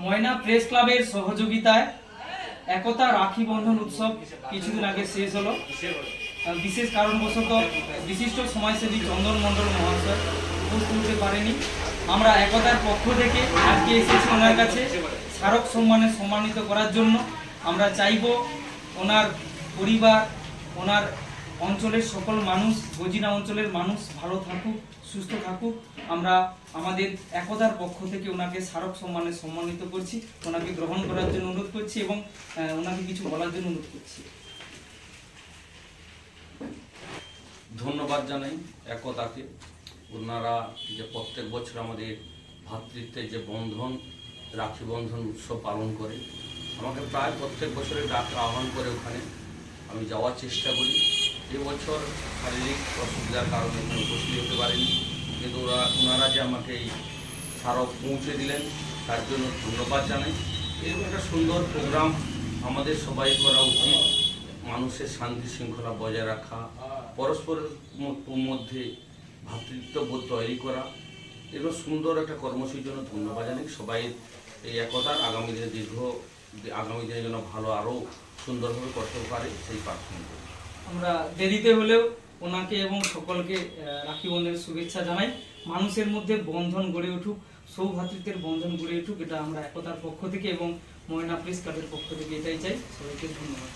ময়না press ক্লাবের সহযোগিতায় একতা রাখি বন্ধন উৎসব কিছুদিন আগে শেষ হলো। বিশেষ কারণবশত বিশিষ্ট সমাজসেবী চন্দন মণ্ডল মহাশয় উপস্থিত হতে পারেনি। আমরা একতার পক্ষ থেকে আজকে এসেছি ওনার কাছে স্মারক সম্মানে সম্মানিত করার জন্য। আমরা চাইব ওনার পরিবার, ওনার অঞ্চলের সকল মানুষ, গজিনা অঞ্চলের মানুষ ভালো থাকুক, সুস্থ থাকুক। আমরা আমাদের একতার পক্ষ থেকে ওনাকে স্মারক সম্মানে সম্মানিত করছি, ওনাকে গ্রহণ করার জন্য অনুরোধ করছি এবং ওনাকে কিছু বলার জন্য অনুরোধ করছি। ধন্যবাদ জানাই একতাকে। ওনারা যে প্রত্যেক বছর আমাদের ভ্রাতৃত্বের যে বন্ধন, রাখি বন্ধন উৎসব পালন করে, আমাকে প্রায় প্রত্যেক বছরে ডাক আহ্বান করে ওখানে আমি যাওয়ার চেষ্টা করি। এবছর শারীরিক অসুবিধার কারণে এখানে উপস্থিত হতে পারিনি, কিন্তু ওনারা যে আমাকে এই স্মারক পৌঁছে দিলেন তার জন্য ধন্যবাদ জানাই। এরকম একটা সুন্দর প্রোগ্রাম আমাদের সবাই করা উচিত। মানুষের শান্তি শৃঙ্খলা বজায় রাখা, পরস্পরের মধ্যে ভ্রাতৃত্ববোধ তৈরি করা, এগুলো সুন্দর একটা কর্মসূচির জন্য ধন্যবাদ জানাই। সবাই এই একতার আগামী দিনে যেন ভালো আরও সুন্দরভাবে করতে পারে সেই প্রার্থনা করি। আমরা দেরিতে হলেও ওনাকে এবং সকলকে রাখি বন্ধনের শুভেচ্ছা জানাই। মানুষের মধ্যে বন্ধন গড়ে উঠুক, সৌভ্রাতৃত্বের বন্ধন গড়ে উঠুক, এটা আমরা একতার পক্ষ থেকে এবং ময়না প্রেস ক্লাবের পক্ষ থেকে এটাই চাই। সবাইকে ধন্যবাদ।